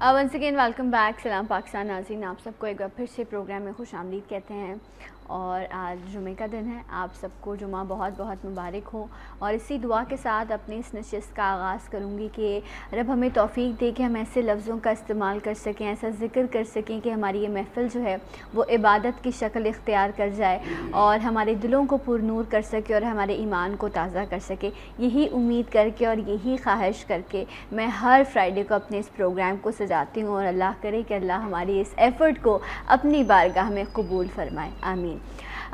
Once again welcome back. سلام پاکستان ناظرین، آپ سب کو ایک بار پھر سے پروگرام میں خوش آمدید کہتے ہیں. اور آج جمعہ کا دن ہے. آپ سب کو جمعہ بہت بہت مبارک ہو. اور اسی دعا کے ساتھ اپنی اس نشست کا آغاز کروں گی کہ رب ہمیں توفیق دے کہ ہم ایسے لفظوں کا استعمال کر سکیں، ایسا ذکر کر سکیں کہ ہماری یہ محفل جو ہے وہ عبادت کی شکل اختیار کر جائے اور ہمارے دلوں کو پر نور کر سکے اور ہمارے ایمان کو تازہ کر سکے. یہی امید کر کے اور یہی خواہش کر کے میں ہر فرائیڈے کو اپنے اس پروگرام کو سجاتی ہوں، اور اللہ کرے کہ اللہ ہماری اس ایفرٹ کو اپنی بارگاہ میں قبول فرمائے. آمین.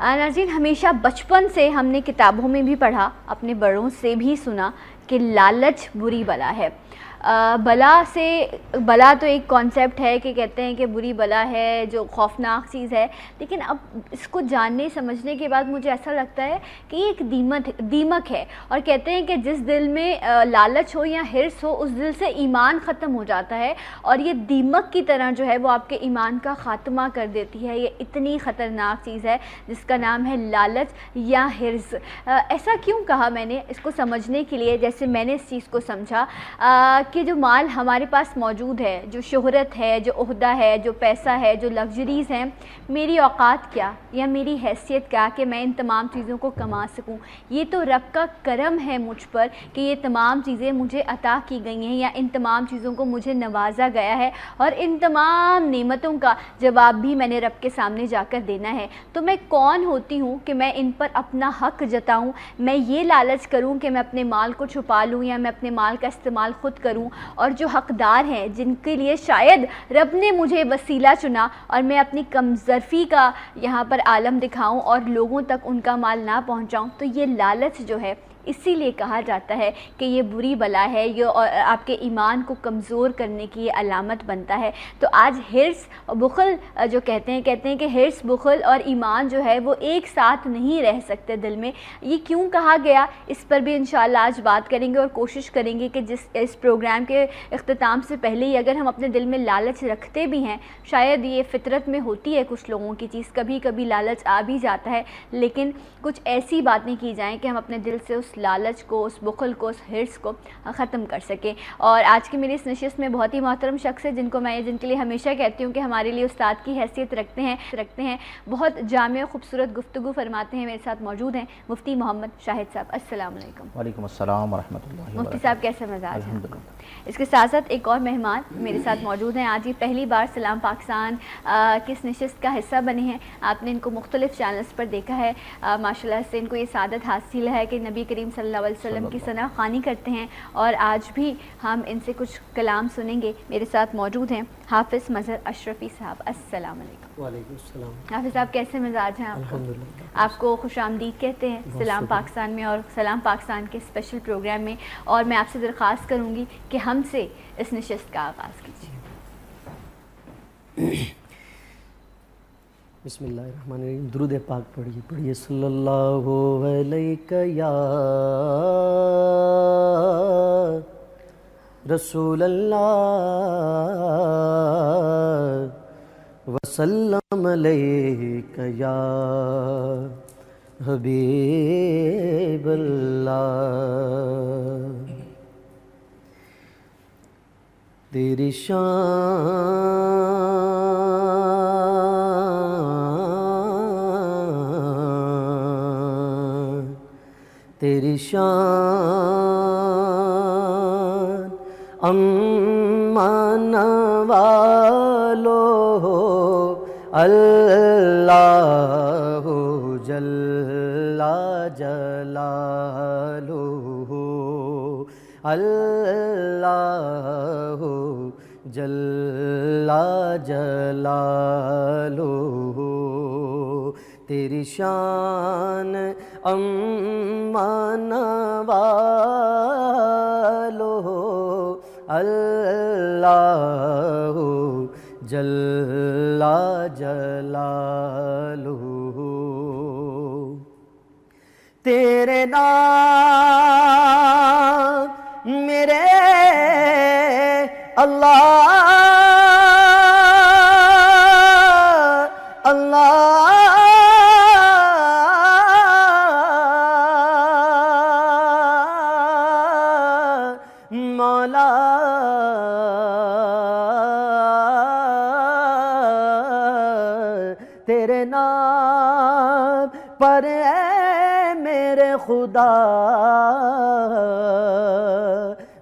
ناظرین، ہمیشہ بچپن سے ہم نے کتابوں میں بھی پڑھا، اپنے بڑوں سے بھی سنا کہ لالچ بری بلا ہے. بلا تو ایک کانسیپٹ ہے کہ کہتے ہیں کہ بری بلا ہے جو خوفناک چیز ہے، لیکن اب اس کو جاننے سمجھنے کے بعد مجھے ایسا لگتا ہے کہ یہ ایک دیمک ہے. اور کہتے ہیں کہ جس دل میں لالچ ہو یا حرص ہو، اس دل سے ایمان ختم ہو جاتا ہے، اور یہ دیمک کی طرح جو ہے وہ آپ کے ایمان کا خاتمہ کر دیتی ہے. یہ اتنی خطرناک چیز ہے جس کا نام ہے لالچ یا حرص. ایسا کیوں کہا میں نے؟ اس کو سمجھنے کے لیے جیسے میں نے اس چیز کو سمجھا کہ جو مال ہمارے پاس موجود ہے، جو شہرت ہے، جو عہدہ ہے، جو پیسہ ہے، جو لگژریز ہیں، میری اوقات کیا یا میری حیثیت کیا کہ میں ان تمام چیزوں کو کما سکوں؟ یہ تو رب کا کرم ہے مجھ پر کہ یہ تمام چیزیں مجھے عطا کی گئی ہیں یا ان تمام چیزوں کو مجھے نوازا گیا ہے، اور ان تمام نعمتوں کا جواب بھی میں نے رب کے سامنے جا کر دینا ہے. تو میں کون ہوتی ہوں کہ میں ان پر اپنا حق جتاؤں؟ میں یہ لالچ کروں کہ میں اپنے مال کو چھپا لوں یا میں اپنے مال کا استعمال خود کروں، اور جو حقدار ہیں جن کے لیے شاید رب نے مجھے وسیلہ چنا، اور میں اپنی کم ظرفی کا یہاں پر عالم دکھاؤں اور لوگوں تک ان کا مال نہ پہنچاؤں. تو یہ لالچ جو ہے اسی لیے کہا جاتا ہے کہ یہ بری بلا ہے، یہ آپ کے ایمان کو کمزور کرنے کی یہ علامت بنتا ہے. تو آج حرص اور بخل جو کہتے ہیں کہ حرص، بخل اور ایمان جو ہے وہ ایک ساتھ نہیں رہ سکتے دل میں. یہ کیوں کہا گیا، اس پر بھی انشاءاللہ آج بات کریں گے، اور کوشش کریں گے کہ اس پروگرام کے اختتام سے پہلے ہی اگر ہم اپنے دل میں لالچ رکھتے بھی ہیں، شاید یہ فطرت میں ہوتی ہے کچھ لوگوں کی چیز، کبھی کبھی لالچ آ بھی جاتا ہے، لیکن کچھ ایسی باتیں کی جائیں کہ ہم اپنے دل سے اس لالچ کو، اس بخل کو، اس حرص کو ختم کر سکیں. اور آج کی میری اس نشست میں بہت ہی محترم شخص ہے جن کے لیے ہمیشہ کہتی ہوں کہ ہمارے لیے استاد کی حیثیت رکھتے ہیں. بہت جامع خوبصورت گفتگو فرماتے ہیں. میرے ساتھ موجود ہیں مفتی محمد شاہد صاحب. السلام علیکم. وعلیکم السلام ورحمۃ اللہ وبرکاتہ. مفتی صاحب کیسے مزاج ہیں؟ الحمدللہ. اس کے ساتھ ساتھ ایک اور مہمان میرے ساتھ موجود ہیں. آج یہ پہلی بار سلام پاکستان کی اس نشست کا حصہ بنے ہیں. آپ نے ان کو مختلف چینلز پر دیکھا ہے. ماشاءاللہ سے ان کو یہ سعادت حاصل ہے کہ نبی کریم صلی اللہ علیہ وسلم کی ثنا خوانی کرتے ہیں، اور آج بھی ہم ان سے کچھ کلام سنیں گے. میرے ساتھ موجود ہیں حافظ مظہر اشرفی صاحب. السلام علیکم. وعلیکم السلام. حافظ صاحب کیسے مزاج ہیں آپ کو؟ الحمدللہ. آپ کو خوش آمدید کہتے ہیں سلام پاکستان میں اور سلام پاکستان کے اسپیشل پروگرام میں. اور میں آپ سے درخواست کروں گی کہ ہم سے اس نشست کا آغاز کیجیے. بسم اللہ الرحمن الرحیم. درود پاک پڑھیے صلی اللہ علیہ یا رسول اللہ وسلم علیہ یا حبیب اللہ. تیری شان امان والو اللہ جل جلالہ، اللہ جل جلالہ. تیری شان امان والو اللہ جل جلالہ. تیرے نام میرے اللہ مولا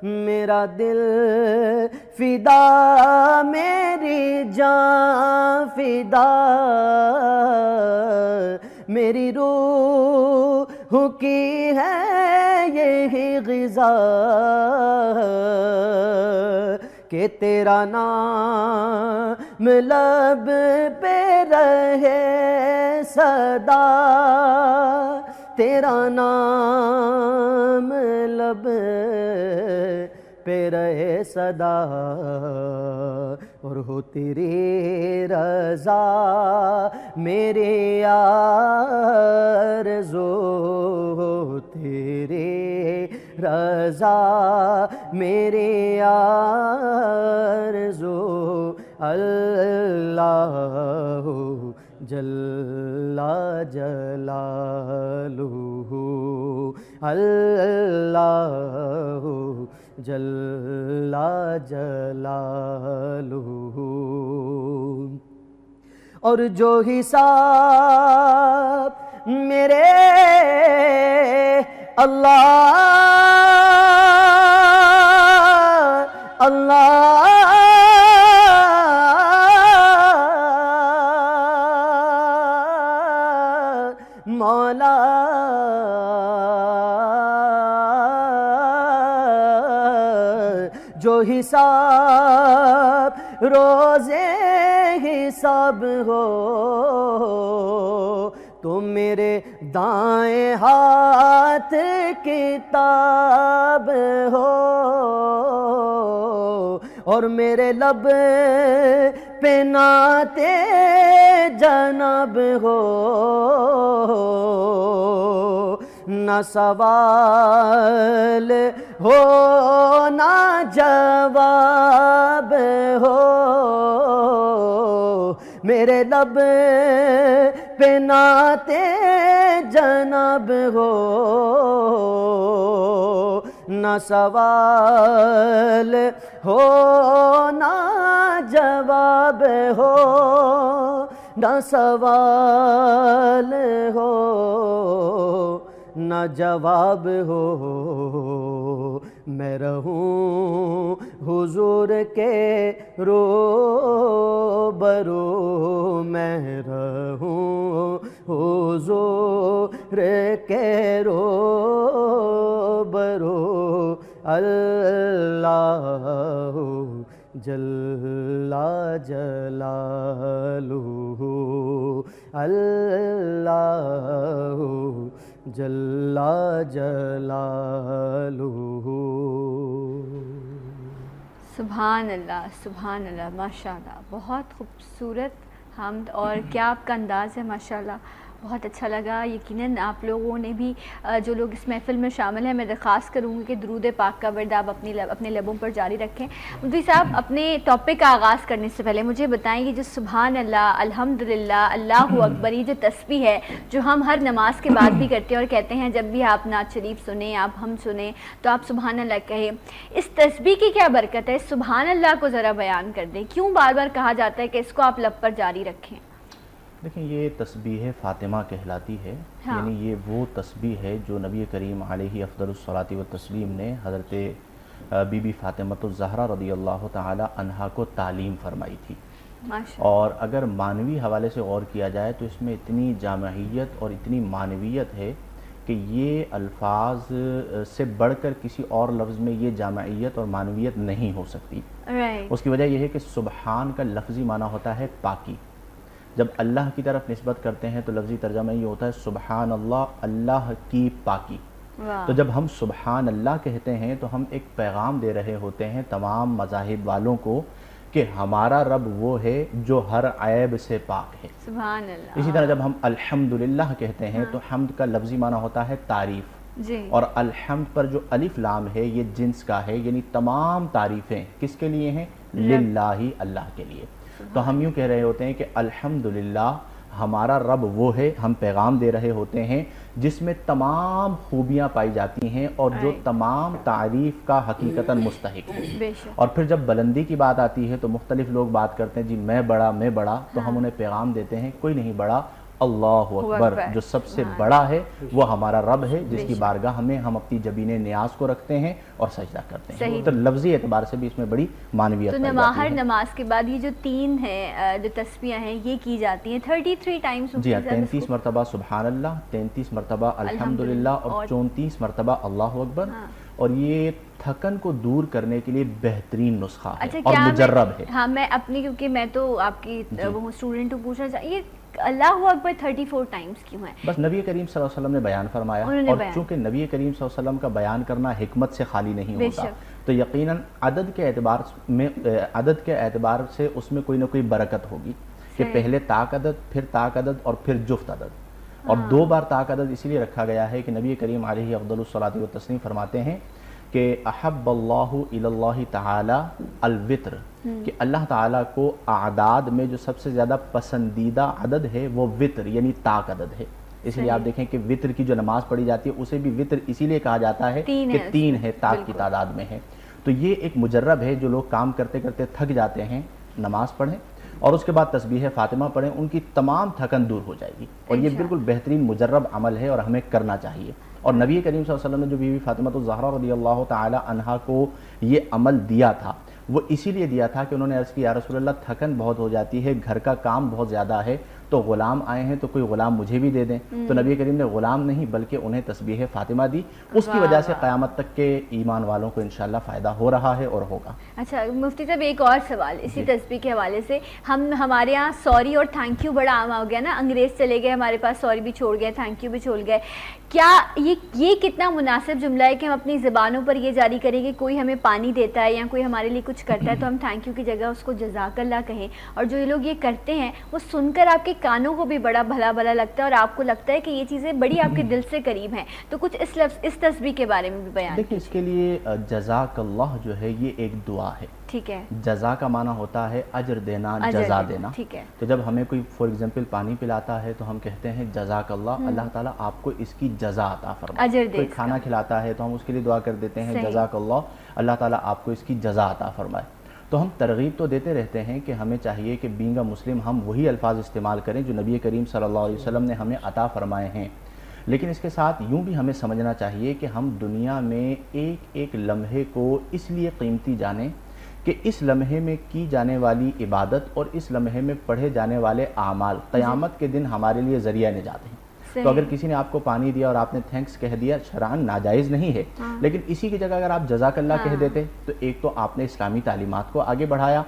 میرا دل فدا میری جان فدا میری روح کی ہے یہی غذا کہ تیرا نام لب پہ رہے صدا تیرا نام لب پہ رہے صدا اور ہو تیری رضا میری آرزو ہو تیری رضا میری آرزو اللہ جل جلالہ اللہ جل جلالہ اور جو حساب میرے اللہ مولا جو حساب روزے حساب ہو تو میرے دائیں ہاتھ کتاب ہو اور میرے لب پہ نعت جناب ہو نہ سوال ہو نہ جواب ہو میرے لب پہ نعت جناب ہو نہ سوال ہو نہ جواب ہو نہ سوال ہو نہ جواب ہو میں رہوں حضور کے روبرو میں رہوں حضور کے روبرو اللہ جل جلالہ اللہ جل جلالہ سبحان اللہ ماشاء اللہ، بہت خوبصورت حمد اور کیا آپ کا انداز ہے ماشاء اللہ، بہت اچھا لگا۔ یقیناً آپ لوگوں نے بھی جو لوگ اس محفل میں شامل ہیں، میں درخواست کروں گی کہ درود پاک کا ورد آپ اپنے لبوں پر جاری رکھیں۔ مفتی صاحب، اپنے ٹاپک کا آغاز کرنے سے پہلے مجھے بتائیں کہ جو سبحان اللہ، الحمدللہ، اللہ اکبر، یہ جو تسبیح ہے جو ہم ہر نماز کے بعد بھی کرتے ہیں اور کہتے ہیں جب بھی آپ نعت شریف سنیں، آپ ہم سنیں تو آپ سبحان اللہ کہیں، اس تسبیح کی کیا برکت ہے؟ سبحان اللہ کو ذرا بیان کر دیں، کیوں بار بار کہا جاتا ہے کہ اس کو آپ لب پر جاری رکھیں؟ دیکھیں، یہ تسبیح فاطمہ کہلاتی ہے، یعنی یہ وہ تسبیح ہے جو نبی کریم علیہ افضل الصلاۃ والتسلیم نے حضرت بی بی فاطمۃ الزہرا رضی اللہ تعالی عنہا کو تعلیم فرمائی تھی۔ اور اگر معنوی حوالے سے غور کیا جائے تو اس میں اتنی جامعیت اور اتنی معنویت ہے کہ یہ الفاظ سے بڑھ کر کسی اور لفظ میں یہ جامعیت اور معنویت نہیں ہو سکتی۔ اس کی وجہ یہ ہے کہ سبحان کا لفظی معنی ہوتا ہے پاکی۔ جب اللہ کی طرف نسبت کرتے ہیں تو لفظی ترجمہ یہ ہوتا ہے سبحان اللہ، اللہ کی پاکی۔ تو جب ہم سبحان اللہ کہتے ہیں تو ہم ایک پیغام دے رہے ہوتے ہیں تمام مذاہب والوں کو کہ ہمارا رب وہ ہے جو ہر عیب سے پاک ہے۔ سبحان اللہ۔ اسی طرح جب ہم الحمدللہ کہتے ہیں تو حمد کا لفظی معنی ہوتا ہے تعریف، اور الحمد پر جو الف لام ہے یہ جنس کا ہے، یعنی تمام تعریفیں کس کے لیے ہیں؟ للہ، اللہ کے لیے۔ تو ہم یوں کہہ رہے ہوتے ہیں کہ الحمدللہ ہمارا رب وہ ہے، ہم پیغام دے رہے ہوتے ہیں جس میں تمام خوبیاں پائی جاتی ہیں اور جو تمام تعریف کا حقیقتاً مستحق ہے۔ اور پھر جب بلندی کی بات آتی ہے تو مختلف لوگ بات کرتے ہیں جی میں بڑا، تو ہم انہیں پیغام دیتے ہیں کوئی نہیں بڑا، اللہ اکبر، جو سب سے بڑا ہے وہ ہمارا رب ہے، جس کی بارگاہ میں ہم اپنی جبین نیاز کو رکھتے ہیں اور سجدہ کرتے ہیں. تو لفظی اعتبار سے بھی اس میں بڑی معنویت پائی جاتی ہے. ہر نماز کے بعد یہ جو 3 ہیں جو تسبیحیں ہیں یہ کی جاتی ہیں 33 ٹائمز. جی ہاں، 33 مرتبہ سبحان اللہ، 33 مرتبہ الحمدللہ اور 34 مرتبہ اللہ اکبر. اور یہ تھکن کو دور کرنے کے لیے بہترین نسخہ ہے اور مجرب ہے. ہاں میں اپنی، کیونکہ میں تو آپ کی وہ اسٹوڈنٹ ہوں، پوچھنا چاہیے اللہ اکبر 34 ٹائمز کیوں ہے؟ بس نبی کریم صلی اللہ علیہ وسلم نے بیان فرمایا، اور چونکہ نبی کریم صلی اللہ علیہ وسلم کا بیان کرنا حکمت سے خالی نہیں ہوتا، تو یقیناً عدد کے اعتبار سے اس میں کوئی نہ کوئی برکت ہوگی کہ پہلے طاق عدد، پھر طاق عدد اور پھر جفت عدد. اور 2 بار طاق عدد اسی لیے رکھا گیا ہے کہ نبی کریم علیہ افضل الصلاۃ والتسلیم فرماتے ہیں کہ احب اللہ الی اللہ تعالی الوتر، کہ اللہ تعالیٰ کو اعداد میں جو سب سے زیادہ پسندیدہ عدد ہے وہ وتر یعنی طاق عدد ہے. اس لیے آپ دیکھیں کہ وتر کی جو نماز پڑھی جاتی ہے اسے بھی وتر اسی لیے کہا جاتا ہے کہ 3 ہے، طاق کی تعداد میں ہے. تو یہ ایک مجرب ہے. جو لوگ کام کرتے کرتے تھک جاتے ہیں، نماز پڑھیں اور اس کے بعد تسبیح فاطمہ پڑھیں، ان کی تمام تھکن دور ہو جائے گی. اور یہ بالکل بہترین مجرب عمل ہے اور ہمیں کرنا چاہیے. اور نبی کریم صلی اللہ علیہ وسلم نے جو بی بی فاطمہ الزہرا رضی اللہ تعالی عنہا کو یہ عمل دیا تھا، وہ اسی لیے دیا تھا کہ انہوں نے عرض کی یا رسول اللہ تھکن بہت ہو جاتی ہے، گھر کا کام بہت زیادہ ہے، تو غلام آئے ہیں تو کوئی غلام مجھے بھی دے دیں. تو نبی کریم نے غلام نہیں بلکہ انہیں تسبیح فاطمہ دی. اس کی وجہ سے قیامت تک کے ایمان والوں کو انشاءاللہ فائدہ ہو رہا ہے اور ہوگا. اچھا مفتی صاحب، ایک اور سوال اسی تسبیح کے حوالے سے. ہمارے یہاں سوری اور تھینک یو بڑا عام ہو گیا نا، انگریز چلے گئے ہمارے پاس، سوری بھی چھوڑ گئے، تھینک یو بھی چھوڑ گئے. کیا یہ کتنا مناسب جملہ ہے کہ ہم اپنی زبانوں پر یہ جاری کریں کہ کوئی ہمیں پانی دیتا ہے یا کوئی ہمارے لیے کچھ کرتا ہے تو ہم تھینک یو کی جگہ اس کو جزاک اللہ کہیں؟ اور جو یہ لوگ یہ کرتے ہیں وہ سن کر آپ کے کانوں کو بھی بڑا بھلا بھلا لگتا ہے اور آپ کو لگتا ہے کہ یہ چیزیں بڑی آپ کے دل سے قریب ہیں. تو کچھ اس تسبیح کے بارے میں بھی بیان. دیکھیں اس کے لیے جزاک اللہ جو ہے یہ ایک دعا ہے. ٹھیک ہے. جزا کا معنی ہوتا ہے اجر دینا، جزا دینا. ٹھیک ہے. تو جب ہمیں کوئی فار ایگزامپل پانی پلاتا ہے تو ہم کہتے ہیں جزاک اللہ، اللہ تعالیٰ آپ کو اس کی جزا عطا فرمائے. کوئی کھانا کھلاتا ہے تو ہم اس کے لیے دعا کر دیتے ہیں جزاک اللہ، اللہ تعالیٰ آپ کو اس کی جزا عطا فرمائے. تو ہم ترغیب تو دیتے رہتے ہیں کہ ہمیں چاہیے کہ بینگ اے مسلم ہم وہی الفاظ استعمال کریں جو نبی کریم صلی اللہ علیہ وسلم نے ہمیں عطا فرمائے ہیں. لیکن اس کے ساتھ یوں بھی ہمیں سمجھنا چاہیے کہ ہم دنیا میں ایک ایک لمحے کو اس لیے قیمتی جانیں کہ اس لمحے میں کی جانے والی عبادت اور اس لمحے میں پڑھے جانے والے اعمال قیامت کے دن ہمارے لیے ذریعہ نجات ہیں. تو اگر کسی نے آپ کو پانی دیا اور آپ نے تھینکس کہہ دیا، شرعاً ناجائز نہیں ہے، لیکن اسی کی جگہ اگر آپ جزاک اللہ کہہ دیتے تو ایک تو آپ نے اسلامی تعلیمات کو آگے بڑھایا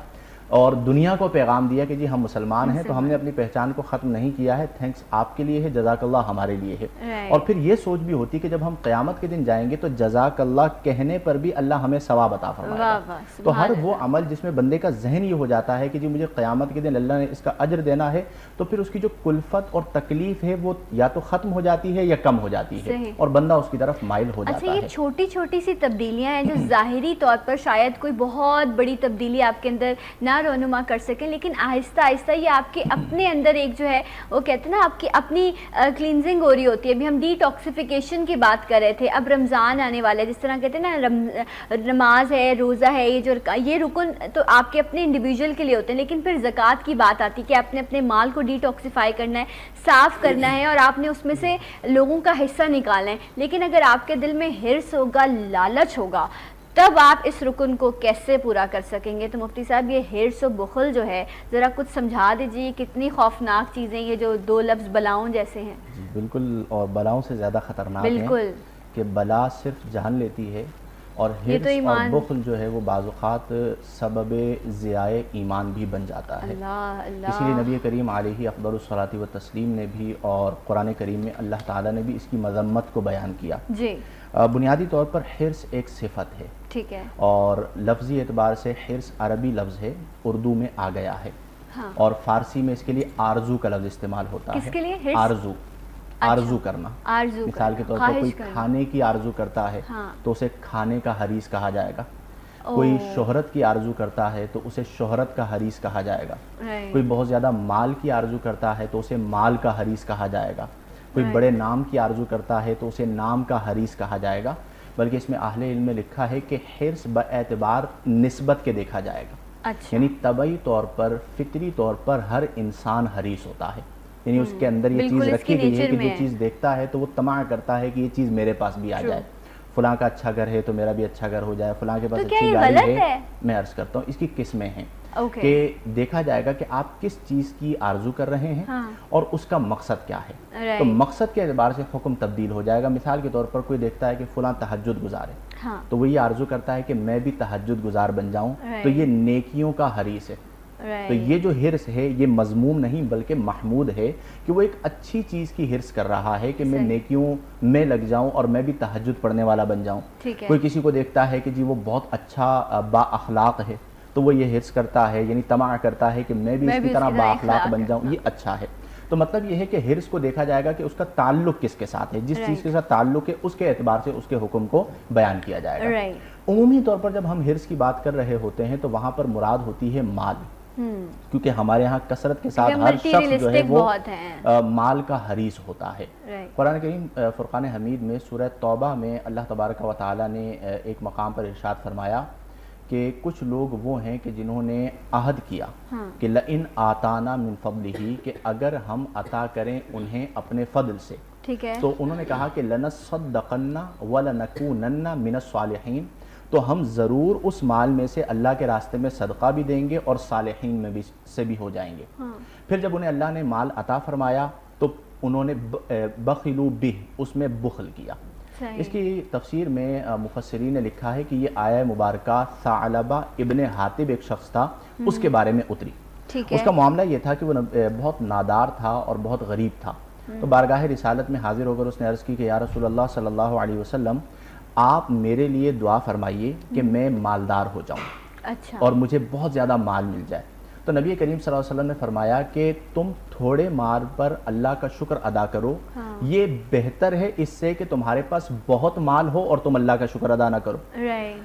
اور دنیا کو پیغام دیا کہ جی ہم مسلمان ہیں، تو ہم نے اپنی پہچان کو ختم نہیں کیا ہے. تھینکس آپ کے لیے ہے، جزاک اللہ ہمارے لیے ہے. اور پھر یہ سوچ بھی ہوتی کہ جب ہم قیامت کے دن جائیں گے تو جزاک اللہ کہنے پر بھی اللہ ہمیں ثواب عطا فرمائے گا. تو ہر وہ عمل جس میں بندے کا ذہن یہ ہو جاتا ہے کہ جی مجھے قیامت کے دن اللہ نے اس کا اجر دینا ہے، تو پھر اس کی جو کلفت اور تکلیف ہے وہ یا تو ختم ہو جاتی ہے یا کم ہو جاتی ہے اور بندہ اس کی طرف مائل ہو جاتا ہے. اچھا، یہ چھوٹی چھوٹی سی تبدیلیاں ہیں جو ظاہری طور پر شاید کوئی بہت بڑی تبدیلی آپ کے اندر نہ رونما کر سکے، لیکن آہستہ آہستہ یہ آپ کے اپنے اندر ایک جو ہے وہ کہتے ہیں نا آپ کی اپنی کلینزنگ ہو رہی ہوتی ہے. ابھی ہم ڈی ٹاکسیفیکیشن کی بات کر رہے تھے، اب رمضان آنے والا ہے، جس طرح کہتے ہیں نا نماز ہے، روزہ ہے، یہ رکن تو آپ کے اپنے انڈیویجول کے لیے ہوتے ہیں، لیکن پھر زکوٰۃ کی بات آتی ہے کہ آپ نے اپنے مال کو ڈی ٹاکسیفائی کرنا ہے، صاف کرنا ہے اور آپ نے اس میں سے لوگوں کا حصہ نکالنا ہے. لیکن اگر آپ کے دل میں حرص ہوگا، لالچ ہوگا، تب آپ اس رکن کو کیسے پورا کر سکیں گے؟ تو مفتی صاحب یہ حرص و بخل جو ہے ذرا کچھ سمجھا دیجیے، کتنی خوفناک چیزیں یہ جو 2 لفظ بلاؤں جیسے ہیں. جی بالکل، اور بلاؤں سے زیادہ خطرناک ہے کہ بلا صرف جان لیتی ہے اور حرص اور بخل جو ہے وہ بعض اوقات سبب ضیاء ایمان بھی بن جاتا ہے. اسی لیے نبی کریم علیہ افضل الصلاۃ والتسلیم نے بھی اور قرآن کریم میں اللہ تعالیٰ نے بھی اس کی مذمت کو بیان کیا. جی بنیادی طور پر حرص ایک صفت ہے. ٹھیک ہے. اور لفظی اعتبار سے حرص عربی لفظ ہے، اردو میں آ گیا ہے. اور فارسی میں اس کے لیے آرزو کا لفظ استعمال ہوتا ہے. کس کے لیے؟ آرزو، آرزو کرنا. مثال کے طور پر کوئی کھانے کی آرزو کرتا ہے تو اسے کھانے کا حریص کہا جائے گا. کوئی شہرت کی آرزو کرتا ہے تو اسے شہرت کا حریص کہا جائے گا. کوئی بہت زیادہ مال کی آرزو کرتا ہے تو اسے مال کا حریص کہا جائے گا. کوئی بڑے نام کی آرزو کرتا ہے تو اسے نام کا حریص کہا جائے گا. بلکہ اس میں اہل علم میں لکھا ہے کہ حرص باعتبار نسبت کے دیکھا جائے گا. یعنی طبعی طور پر، فطری طور پر ہر انسان حریص ہوتا ہے. یعنی اس کے اندر یہ چیز رکھی گئی ہے کہ جو چیز دیکھتا ہے تو وہ طمع کرتا ہے کہ یہ چیز میرے پاس بھی آ جائے، فلاں کا اچھا گھر ہے تو میرا بھی اچھا گھر ہو جائے، فلاں کے پاس اچھی گاڑی ہے۔ میں عرض کرتا ہوں اس کی قسمیں ہیں کہ دیکھا جائے گا کہ آپ کس چیز کی آرزو کر رہے ہیں اور اس کا مقصد کیا ہے، تو مقصد کے اعتبار سے حکم تبدیل ہو جائے گا۔ مثال کے طور پر کوئی دیکھتا ہے کہ فلاں تہجد گزار ہے تو وہ یہ آرزو کرتا ہے کہ میں بھی تہجد گزار بن جاؤں، تو یہ نیکیوں کا حریص ہے۔ تو یہ جو حرص ہے یہ مذموم نہیں بلکہ محمود ہے کہ وہ ایک اچھی چیز کی حرص کر رہا ہے کہ میں نیکیوں میں لگ جاؤں اور میں بھی تہجد پڑھنے والا بن جاؤں۔ کوئی کسی کو دیکھتا ہے کہ جی وہ بہت اچھا با اخلاق ہے تو وہ یہ حرص کرتا ہے، یعنی طمع کرتا ہے کہ میں بھی اس کی طرح با اخلاق بن جاؤں، یہ اچھا ہے۔ تو مطلب یہ ہے کہ حرص کو دیکھا جائے گا کہ اس کا تعلق کس کے ساتھ ہے، جس چیز کے ساتھ تعلق ہے اس کے اعتبار سے اس کے حکم کو بیان کیا جائے گا۔ عمومی طور پر جب ہم حرص کی بات کر رہے ہوتے ہیں تو وہاں پر مراد ہوتی ہے مال، کیونکہ ہمارے ہاں کثرت کے ساتھ ہر شخص جو ہے وہ مال کا حریص ہوتا ہے۔ قرآن کریم فرقان حمید میں سورہ توبہ میں اللہ تبارک و تعالیٰ نے ایک مقام پر ارشاد فرمایا کہ کچھ لوگ وہ ہیں کہ جنہوں نے عہد کیا کہ لئن آتانا من فضلہ، کہ اگر ہم عطا کریں انہیں اپنے فضل سے، تو انہوں نے کہا کہ لنصدقن ولنکونن من الصالحین، تو ہم ضرور اس مال میں سے اللہ کے راستے میں صدقہ بھی دیں گے اور صالحین میں بھی سے بھی ہو جائیں گے۔ پھر جب انہیں اللہ نے مال عطا فرمایا تو انہوں نے بخلوا بہ، اس میں بخل کیا۔ اس کی تفسیر میں مفسرین نے لکھا ہے کہ یہ آیہ مبارکہ ثعلبہ ابن حاطب ایک شخص تھا، اس کے بارے میں اتری۔ اس کا معاملہ یہ تھا کہ وہ بہت نادار تھا اور بہت غریب تھا، تو بارگاہ رسالت میں حاضر ہو کر اس نے عرض کی کہ یا رسول اللہ صلی اللہ علیہ وسلم، آپ میرے لیے دعا فرمائیے کہ میں مالدار ہو جاؤں اور مجھے بہت زیادہ مال مل جائے۔ تو نبی کریم صلی اللہ علیہ وسلم نے فرمایا کہ تم تھوڑے مال پر اللہ کا شکر ادا کرو، یہ بہتر ہے اس سے کہ تمہارے پاس بہت مال ہو اور تم اللہ کا شکر ادا نہ کرو۔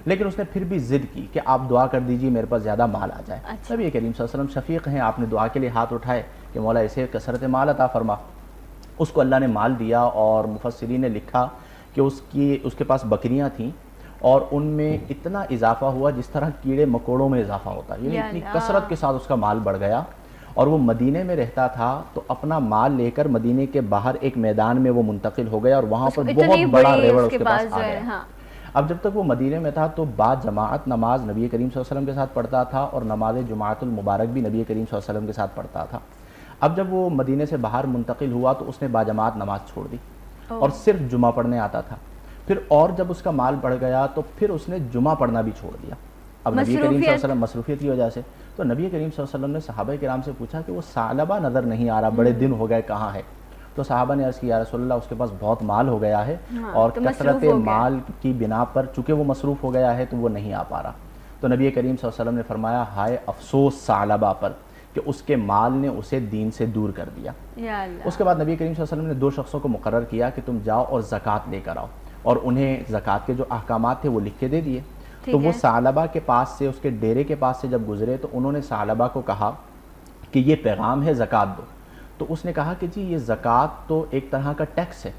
لیکن اس نے پھر بھی ضد کی کہ آپ دعا کر دیجئے میرے پاس زیادہ مال آ جائے۔ نبی کریم صلی اللہ علیہ وسلم شفیق ہیں، آپ نے دعا کے لیے ہاتھ اٹھائے کہ مولا اسے کثرت مال عطا فرما۔ اس کو اللہ نے مال دیا اور مفسرین نے لکھا کہ اس کے پاس بکریاں تھیں اور ان میں اتنا اضافہ ہوا جس طرح کیڑے مکوڑوں میں اضافہ ہوتا ہے، یعنی اتنی کثرت کے ساتھ اس کا مال بڑھ گیا، اور وہ مدینے میں رہتا تھا تو اپنا مال لے کر مدینے کے باہر ایک میدان میں وہ منتقل ہو گیا اور وہاں پر بہت بڑا ریوڑ اس کے پاس آ گیا۔ اب جب تک وہ مدینے میں تھا تو بعد جماعت نماز نبی کریم صلی اللہ علیہ وسلم کے ساتھ پڑھتا تھا اور نماز جمعۃ المبارک بھی نبی کریم صلی اللہ علیہ وسلم کے ساتھ پڑھتا تھا۔ اب جب وہ مدینے سے باہر منتقل ہوا تو اس نے باجماعت نماز چھوڑ دی اور صرف جمعہ پڑھنے آتا تھا۔ پھر اور جب اس کا مال بڑھ گیا تو پھر اس نے جمعہ پڑھنا بھی چھوڑ دیا، اب نبی کریم صلی اللہ علیہ وسلم مصروفیت کی وجہ سے۔ تو نبی کریم صلی اللہ علیہ وسلم نے صحابہ کرام سے پوچھا کہ وہ ثعلبہ نظر نہیں آ رہا، بڑے دن ہو گئے، کہاں ہے؟ تو صحابہ نے عرض کیا یا رسول اللہ اس کے پاس بہت مال ہو گیا ہے اور کثرت مال کی بنا پر چونکہ وہ مصروف ہو گیا ہے تو وہ نہیں آ پا رہا۔ تو نبی کریم صلی اللہ علیہ وسلم نے فرمایا ہائے افسوس ثعلبہ پر کہ اس کے مال نے اسے دین سے دور کر دیا۔ اس کے بعد نبی کریم صلی اللہ علیہ وسلم نے 2 شخصوں کو مقرر کیا کہ تم جاؤ اور زکوٰۃ لے کر آؤ، اور انہیں زکوٰۃ کے جو احکامات تھے وہ لکھ کے دے دیے۔ تو وہ ثعلبہ کے پاس سے، اس کے ڈیرے کے پاس سے جب گزرے تو انہوں نے ثعلبہ کو کہا کہ یہ پیغام ہے زکوٰۃ دو۔ تو اس نے کہا کہ جی یہ زکوٰۃ تو ایک طرح کا ٹیکس ہے،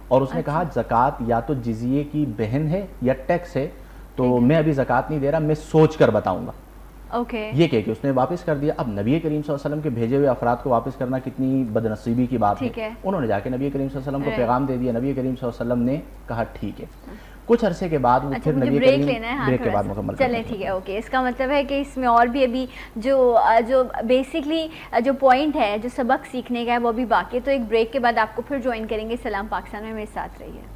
اور اس نے کہا زکوٰۃ یا تو جزیے کی بہن ہے یا ٹیکس ہے، تو میں ابھی زکوٰۃ نہیں دے رہا، میں سوچ کر بتاؤں گا۔ یہ کہہ کے اس نے واپس کر دیا۔ اب نبی کریم صلی اللہ علیہ وسلم کے بھیجے ہوئے افراد کو واپس کرنا کتنی بدنصیبی کی بات ہے۔ انہوں نے جا کے نبی کریم صلی اللہ علیہ وسلم کو پیغام دے دیا، نبی کریم صلی اللہ علیہ وسلم نے کہا ٹھیک ہے۔ کچھ عرصے کے بعد وہ پھر نبی کریم بریک کے بعد مکمل چلیں ٹھیک ہے اوکے۔ اس کا مطلب ہے کہ اس میں اور بھی ابھی جو بیسکلی جو پوائنٹ ہے، جو سبق سیکھنے کا ہے وہ بھی باقی ہے، تو ایک بریک کے بعد آپ کو پھر جوائن کریں گے سلام پاکستان میں، میرے ساتھ رہیے۔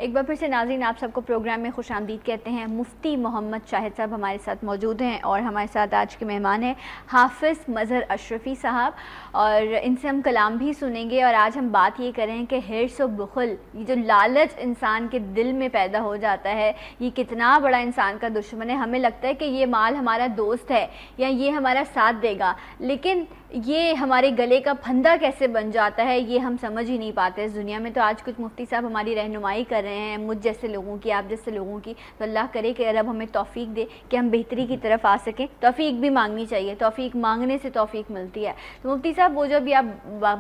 ایک بار پھر سے ناظرین آپ سب کو پروگرام میں خوش آمدید کہتے ہیں۔ مفتی محمد شاہد صاحب ہمارے ساتھ موجود ہیں اور ہمارے ساتھ آج کے مہمان ہیں حافظ مظہر اشرفی صاحب، اور ان سے ہم کلام بھی سنیں گے۔ اور آج ہم بات یہ کریں کہ حرص و بخل، یہ جو لالچ انسان کے دل میں پیدا ہو جاتا ہے، یہ کتنا بڑا انسان کا دشمن ہے۔ ہمیں لگتا ہے کہ یہ مال ہمارا دوست ہے یا یہ ہمارا ساتھ دے گا، لیکن یہ ہمارے گلے کا پھندا کیسے بن جاتا ہے یہ ہم سمجھ ہی نہیں پاتے اس دنیا میں۔ تو آج کچھ مفتی صاحب ہماری رہنمائی کر رہے رہے ہیں مجھ جیسے لوگوں کی, آپ جیسے لوگوں کی, تو اللہ کرے کہ رب ہمیں توفیق دے کہ ہم بہتری کی طرف آ سکیں. توفیق بھی مانگنی چاہیے, توفیق مانگنے سے توفیق ملتی ہے. تو مفتی صاحب وہ جو ابھی آپ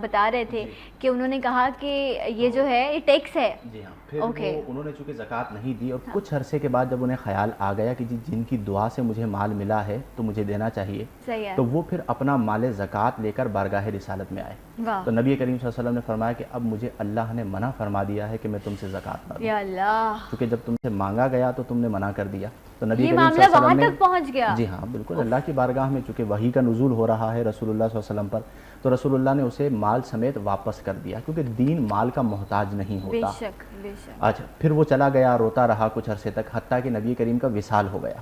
بتا رہے تھے کہ انہوں نے کہا کہ یہ جو ہے یہ ٹیکس ہے. جی ہاں, پھر وہ انہوں نے چونکہ زکوٰۃ نہیں دی اور کچھ عرصے کے بعد جب انہیں خیال آ گیا کہ جن کی دعا سے مجھے مال ملا ہے تو مجھے دینا چاہیے, تو وہ پھر اپنا مال زکوٰۃ لے کر بارگاہ رسالت میں آئے. تو نبی کریم صلی اللہ علیہ وسلم نے فرمایا کہ اب مجھے اللہ نے منع فرما دیا ہے کہ میں تم سے زکوٰۃ نہ لوں, کیونکہ جب تم سے مانگا گیا تو تم نے منع کر دیا. تو نبی کریم صلی اللہ علیہ وسلم نے پہنچ گیا. جی ہاں بالکل, اللہ کی بارگاہ میں چونکہ وحی کا نزول ہو رہا ہے رسول اللہ صلی اللہ علیہ وسلم پر, تو رسول اللہ نے اسے مال سمیت واپس کر دیا, کیونکہ دین مال کا محتاج نہیں ہوتا. اچھا, پھر وہ چلا گیا, روتا رہا کچھ عرصے تک, حتیٰ کہ نبی کریم کا وصال ہو گیا.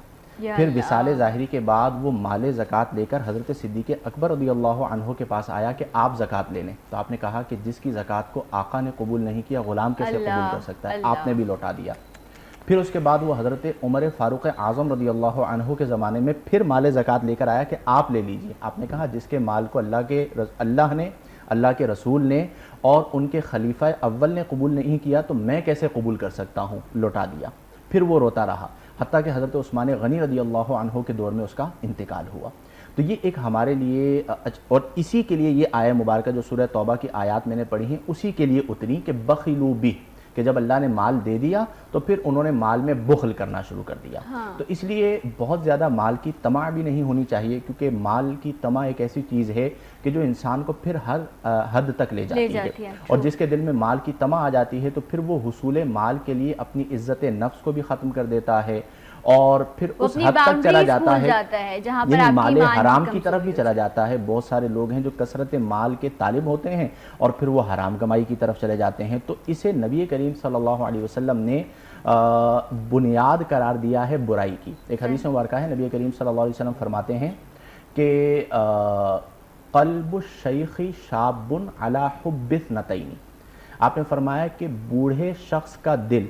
پھر وصال ظاہری کے بعد وہ مال زکوٰۃ لے کر حضرت صدیق اکبر رضی اللہ عنہ کے پاس آیا کہ آپ زکوٰۃ لے لیں. تو آپ نے کہا کہ جس کی زکوٰۃ کو آقا نے قبول نہیں کیا غلام کیسے قبول کر سکتا ہے, آپ نے بھی لوٹا دیا. پھر اس کے بعد وہ حضرت عمر فاروق اعظم رضی اللہ عنہ کے زمانے میں پھر مال زکوٰۃ لے کر آیا کہ آپ لے لیجئے. آپ نے کہا جس کے مال کو اللہ نے, اللہ کے رسول نے اور ان کے خلیفہ اول نے قبول نہیں کیا تو میں کیسے قبول کر سکتا ہوں, لوٹا دیا. پھر وہ روتا رہا حتیٰ کہ حضرت عثمان غنی رضی اللہ عنہ کے دور میں اس کا انتقال ہوا. تو یہ ایک ہمارے لیے, اور اسی کے لیے یہ آیہ مبارکہ جو سورہ توبہ کی آیات میں نے پڑھی ہیں اسی کے لیے اتری کہ بخلوا بہ, کہ جب اللہ نے مال دے دیا تو پھر انہوں نے مال میں بخل کرنا شروع کر دیا. تو اس لیے بہت زیادہ مال کی طمع بھی نہیں ہونی چاہیے, کیونکہ مال کی طمع ایک ایسی چیز ہے کہ جو انسان کو پھر ہر حد تک لے جاتی ہے, اور جس کے دل میں مال کی طمع آ جاتی ہے تو پھر وہ حصول مال کے لیے اپنی عزت نفس کو بھی ختم کر دیتا ہے, اور پھر اس حد تک چلا جاتا ہے یعنی مال حرام کی طرف بھی چلا جاتا ہے. بہت سارے لوگ ہیں جو کثرت مال کے طالب ہوتے ہیں اور پھر وہ حرام کمائی کی طرف چلے جاتے ہیں. تو اسے نبی کریم صلی اللہ علیہ وسلم نے بنیاد قرار دیا ہے برائی کی. ایک حدیث مبارکہ ہے, نبی کریم صلی اللہ علیہ وسلم فرماتے ہیں کہ قلب الشیخ شاب علی حب اثنتین. آپ نے فرمایا کہ بوڑھے شخص کا دل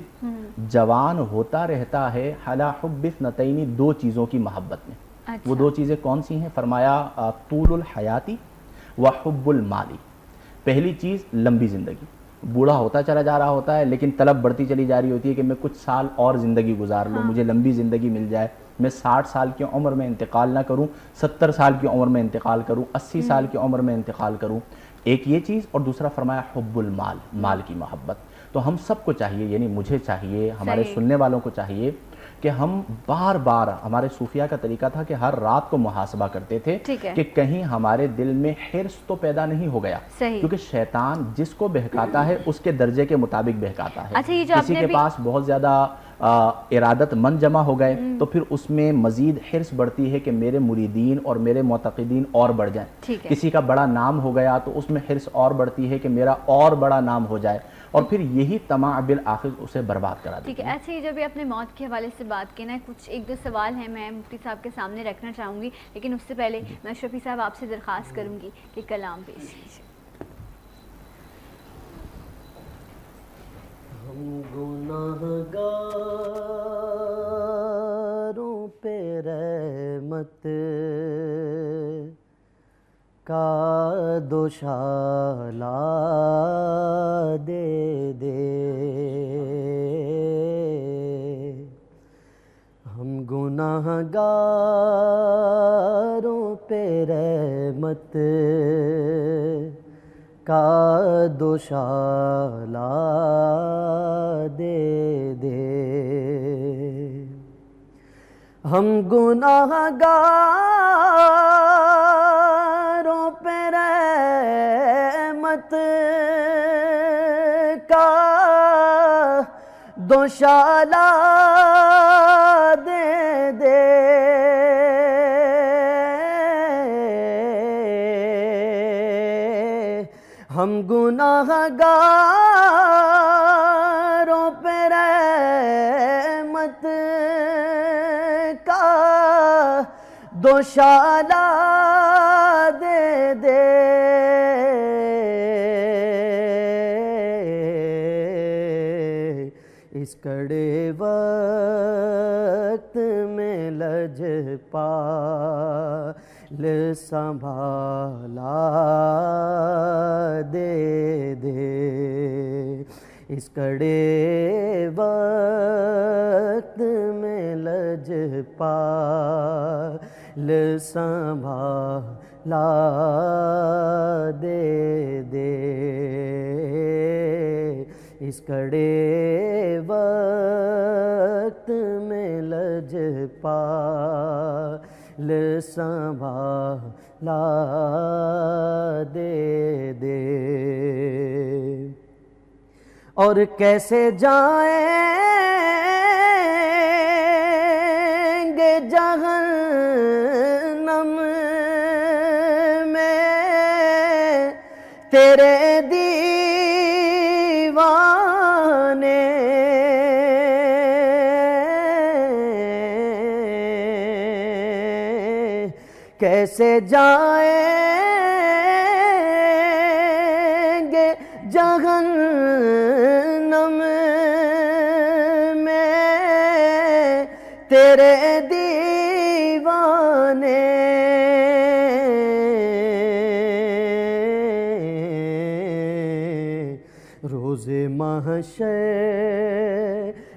جوان ہوتا رہتا ہے علی حب اثنتین, دو چیزوں کی محبت میں. وہ دو چیزیں کون سی ہیں؟ فرمایا طول الحیاتی و حب المالی. پہلی چیز لمبی زندگی, بوڑھا ہوتا چلا جا رہا ہوتا ہے لیکن طلب بڑھتی چلی جا رہی ہوتی ہے کہ میں کچھ سال اور زندگی گزار لوں, مجھے لمبی زندگی مل جائے, میں 60 سال کی عمر میں انتقال نہ کروں, 70 سال کی عمر میں انتقال کروں, 80 سال کی عمر میں انتقال کروں. ایک یہ چیز, اور دوسرا فرمایا حب المال, مال کی محبت. تو ہم سب کو چاہیے, یعنی مجھے چاہیے, ہمارے سننے والوں کو چاہیے کہ ہم بار بار, ہمارے صوفیہ کا طریقہ تھا کہ ہر رات کو محاسبہ کرتے تھے کہ کہیں ہمارے دل میں حرص تو پیدا نہیں ہو گیا, کیونکہ شیطان جس کو بہکاتا ہے اس کے درجے کے مطابق بہکاتا ہے. کسی کے پاس بہت زیادہ ارادت مند جمع ہو گئے تو پھر اس میں مزید حرص بڑھتی ہے کہ میرے مریدین اور میرے معتقدین اور بڑھ جائیں. کسی کا بڑا نام ہو گیا تو اس میں حرص اور بڑھتی ہے کہ میرا اور بڑا نام ہو جائے, اور پھر یہی طمع بالآخر اسے برباد کرا دیتی ہے. ایسے ہی جب بھی اپنے موت کے حوالے سے بات کی نا, کچھ ایک دو سوال ہیں میں مفتی صاحب کے سامنے رکھنا چاہوں گی, لیکن اس سے پہلے میں شفیع صاحب آپ سے درخواست کروں گی کہ کلام پیش کیجیے. ہم گناہگاروں پہ رحمت کا دوشالہ دے دے, ہم گناہگاروں پہ رحمت کا دوشالہ دے دے. ہم گناہگاروں پہ رحمت کا دوشالہ دے دے. ہم گناہگاروں پہ رحمت کا دوشالہ دے دے. اس کڑے وقت میں لج پال سنبھالا دے دے. اس کڑے سنبھالا دے دے، اس کڑے وقت میں لجپال سنبھالا دے دے، اور کیسے جائیں گے جہنم میں تیرے دیوانے، کیسے جائیں گے جہنم میں تیرے دیوانے، روز محشر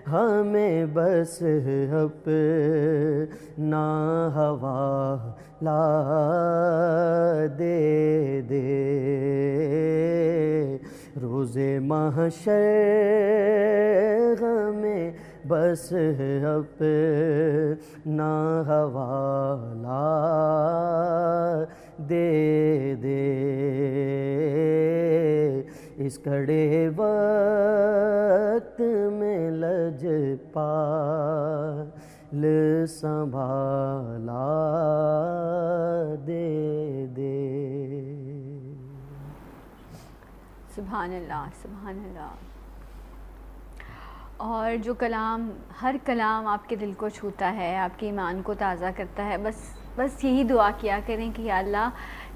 ہمیں بس اپنا حوالہ دے دے، روز محشر ہمیں بس اپنا حوالہ دے دے، اس کڑے وقت میں لجپال سنبھالا دے دے۔ سبحان اللہ، سبحان اللہ۔ اور جو کلام، ہر کلام آپ کے دل کو چھوتا ہے، آپ کے ایمان کو تازہ کرتا ہے، بس یہی دعا کیا کریں کہ یا اللہ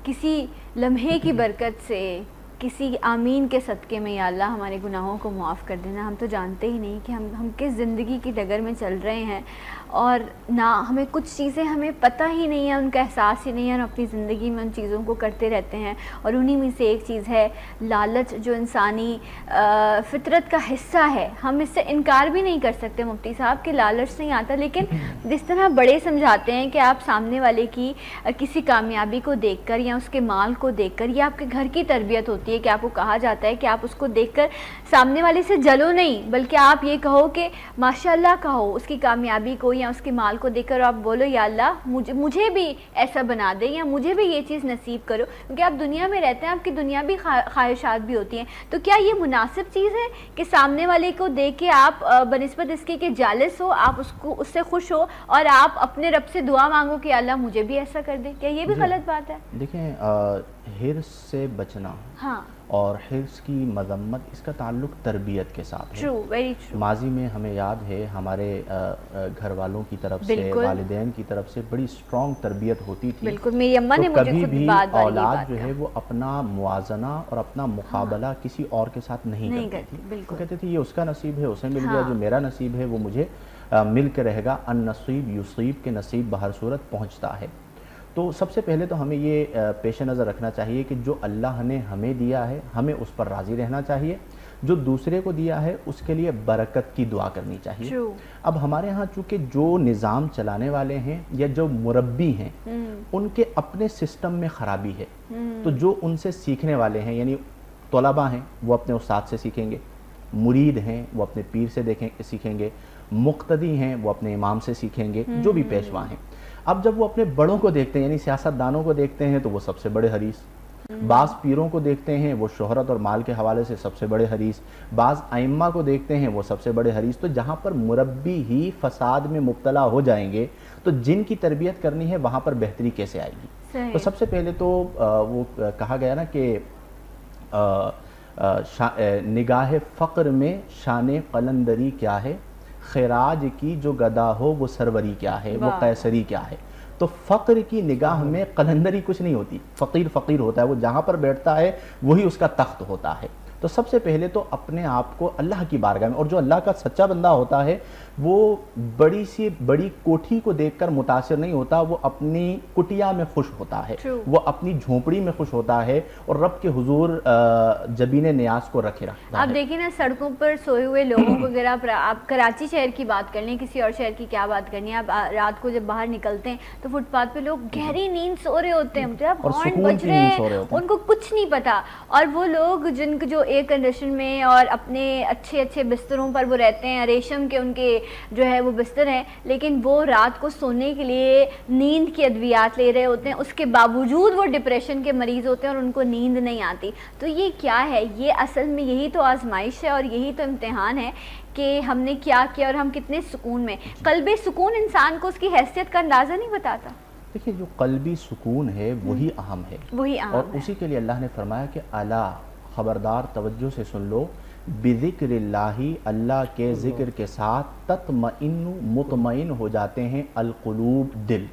کسی لمحے کی برکت سے، کسی آمین کے صدقے میں یا اللہ ہمارے گناہوں کو معاف کر دینا۔ ہم تو جانتے ہی نہیں کہ ہم کس زندگی کی ڈگر میں چل رہے ہیں، اور نہ ہمیں کچھ چیزیں ہمیں پتہ ہی نہیں ہے، ان کا احساس ہی نہیں ہے، اور اپنی زندگی میں ان چیزوں کو کرتے رہتے ہیں۔ اور انہی میں سے ایک چیز ہے لالچ، جو انسانی فطرت کا حصہ ہے۔ ہم اس سے انکار بھی نہیں کر سکتے مفتی صاحب کہ لالچ نہیں آتا، لیکن جس طرح بڑے سمجھاتے ہیں کہ آپ سامنے والے کی کسی کامیابی کو دیکھ کر یا اس کے مال کو دیکھ کر، یا آپ کے گھر کی تربیت ہوتی ہے کہ آپ کو کہا جاتا ہے کہ آپ اس کو دیکھ کر سامنے والے سے جلو نہیں، بلکہ آپ یہ کہو کہ ماشاءاللہ کہو اس کی کامیابی کو یا اس کے مال کو دیکھ کر آپ بولو یا اللہ مجھے بھی ایسا بنا دے، یا مجھے بھی یہ چیز نصیب کرو، کیونکہ آپ دنیا میں رہتے ہیں، آپ کی دنیا بھی خواہشات بھی ہوتی ہیں۔ تو کیا یہ مناسب چیز ہے کہ سامنے والے کو دیکھ کے آپ بنسبت اس کے کہ جالس ہو، آپ اس سے خوش ہو، اور آپ اپنے رب سے دعا مانگو کہ اللہ مجھے بھی ایسا کر دے؟ کیا یہ بھی غلط بات ہے؟ دیکھیں، حرص سے بچنا ہاں، اور حرص کی مذمت، اس کا تعلق تربیت کے ساتھ ہے۔ True, very true. ماضی میں ہمیں یاد ہے ہمارے گھر والوں کی طرف سے، والدین کی طرف سے بڑی اسٹرانگ تربیت ہوتی تھی۔ بالکل، میری اماں نے مجھے کبھی خود بھی بات اولاد جو ہے وہ اپنا موازنہ اور اپنا مقابلہ کسی اور کے ساتھ نہیں کرتی تھی۔ وہ کہتے تھے یہ اس کا نصیب ہے، اسے مل گیا، جو میرا نصیب ہے وہ مجھے مل کے رہے گا۔ ان نصیب یصیب، کے نصیب بہر صورت پہنچتا ہے۔ تو سب سے پہلے تو ہمیں یہ پیش نظر رکھنا چاہیے کہ جو اللہ نے ہمیں دیا ہے ہمیں اس پر راضی رہنا چاہیے، جو دوسرے کو دیا ہے اس کے لیے برکت کی دعا کرنی چاہیے۔ اب ہمارے ہاں چونکہ جو نظام چلانے والے ہیں یا جو مربی ہیں ان کے اپنے سسٹم میں خرابی ہے، تو جو ان سے سیکھنے والے ہیں، یعنی طلباء ہیں وہ اپنے استاد سے سیکھیں گے، مرید ہیں وہ اپنے پیر سے سیکھیں گے، مقتدی ہیں وہ اپنے امام سے سیکھیں گے، جو بھی پیشوا ہیں۔ اب جب وہ اپنے بڑوں کو دیکھتے ہیں، یعنی سیاست دانوں کو دیکھتے ہیں تو وہ سب سے بڑے حریص، بعض پیروں کو دیکھتے ہیں وہ شہرت اور مال کے حوالے سے سب سے بڑے حریص، بعض ائمہ کو دیکھتے ہیں وہ سب سے بڑے حریص۔ تو جہاں پر مربی ہی فساد میں مبتلا ہو جائیں گے تو جن کی تربیت کرنی ہے وہاں پر بہتری کیسے آئے گی؟ تو سب سے پہلے تو وہ کہا گیا نا کہ نگاہ فقر میں شان قلندری کیا ہے، خراج کی جو گدا ہو وہ سروری کیا ہے، وہ قیصری کیا ہے۔ تو فقر کی نگاہ میں قلندری کچھ نہیں ہوتی، فقیر فقیر ہوتا ہے، وہ جہاں پر بیٹھتا ہے وہی اس کا تخت ہوتا ہے۔ تو سب سے پہلے تو اپنے آپ کو اللہ کی بارگاہ میں، اور جو اللہ کا سچا بندہ ہوتا ہے وہ بڑی سی بڑی کوٹھی کو دیکھ کر متاثر نہیں ہوتا، وہ اپنی کٹیا میں خوش ہوتا ہے، وہ اپنی جھونپڑی میں خوش ہوتا ہے، اور رب کے حضور جبین نیاز کو رکھے رکھتا ہے۔ آپ دیکھیں نا سڑکوں پر سوئے ہوئے لوگوں کو، اگر آپ کراچی شہر کی بات کر لیں، کسی اور شہر کی کیا بات کرنی ہے، آپ رات کو جب باہر نکلتے ہیں تو فٹ پاتھ پہ لوگ گہری نیند سو رہے ہوتے ہیں، مطلب ہارن بج رہے ہیں، ان کو کچھ نہیں پتا، اور وہ لوگ جن کو جو ایئر کنڈیشن میں اور اپنے اچھے اچھے بستروں پر وہ رہتے ہیں، ریشم کے ان کے جو ہے وہ بستر ہیں، لیکن وہ رات کو سونے کے لیے نیند کی ادویات لے رہے ہوتے ہیں، اس کے باوجود وہ ڈپریشن کے مریض ہوتے ہیں اور ان کو نیند نہیں آتی۔ تو یہ کیا ہے؟ یہ اصل میں یہی تو آزمائش ہے اور یہی تو امتحان ہے کہ ہم نے کیا کیا اور ہم کتنے سکون میں۔ قلبی سکون انسان کو اس کی حیثیت کا اندازہ نہیں بتاتا۔ دیکھیے جو قلبی سکون ہے وہی اہم ہے، اور اسی کے لیے اللہ نے فرمایا کہ الا، خبردار توجہ سے سن لو، بذکر اللہ، اللہ کے ذکر کے ساتھ تطمئن، مطمئن ہو جاتے ہیں القلوب، دل۔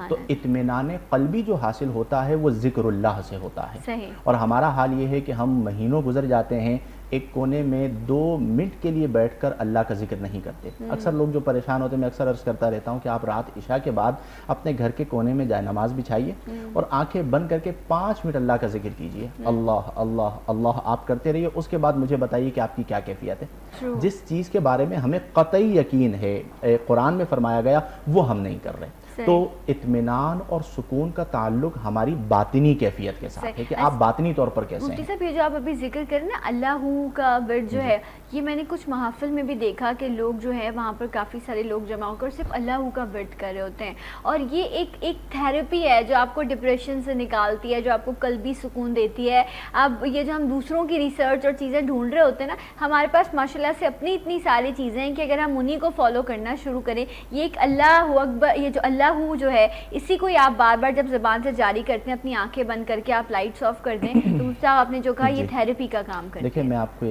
تو اطمینان قلبی جو حاصل ہوتا ہے وہ ذکر اللہ سے ہوتا ہے، اور ہمارا حال یہ ہے کہ ہم مہینوں گزر جاتے ہیں ایک کونے میں 2 منٹ کے لیے بیٹھ کر اللہ کا ذکر نہیں کرتے۔ اکثر لوگ جو پریشان ہوتے ہیں، میں اکثر عرض کرتا رہتا ہوں کہ آپ رات عشاء کے بعد اپنے گھر کے کونے میں جائے نماز بچھائیے اور آنکھیں بند کر کے 5 منٹ اللہ کا ذکر کیجئے، اللہ اللہ اللہ آپ کرتے رہیے، اس کے بعد مجھے بتائیے کہ آپ کی کیا کیفیت ہے۔ جس چیز کے بارے میں ہمیں قطعی یقین ہے، قرآن میں فرمایا گیا، وہ ہم نہیں کر رہے۔ تو اطمینان اور سکون کا تعلق ہماری باطنی کیفیت کے ساتھ ہے کہ آپ باطنی طور پر کیسے ہیں۔ مفتی صاحب یہ جو آپ ابھی ذکر کریں نا اللہ کا ورد جو ہے، یہ میں نے کچھ محافل میں بھی دیکھا کہ لوگ جو ہے وہاں پر کافی سارے لوگ جمع ہو کر صرف اللہ کا ورد کر رہے ہوتے ہیں، اور یہ ایک تھیراپی ہے جو آپ کو ڈپریشن سے نکالتی ہے، جو آپ کو قلبی سکون دیتی ہے۔ اب یہ جو ہم دوسروں کی ریسرچ اور چیزیں ڈھونڈ رہے ہوتے ہیں نا، ہمارے پاس ماشاءاللہ سے اپنی اتنی ساری چیزیں ہیں کہ اگر ہم انہی کو فالو کرنا شروع کریں، یہ ایک اللہ اکبر، یہ جو اللہ جو ہے اسی کو آپ بار بار جب زبان سے جاری کرتے ہیں، اپنی آنکھیں بند کر کے آپ لائٹس آف کر دیں، تو صاحب آپ نے جو کہا یہ تھیراپی کا کام کرتے ہیں۔ دیکھیں میں آپ کو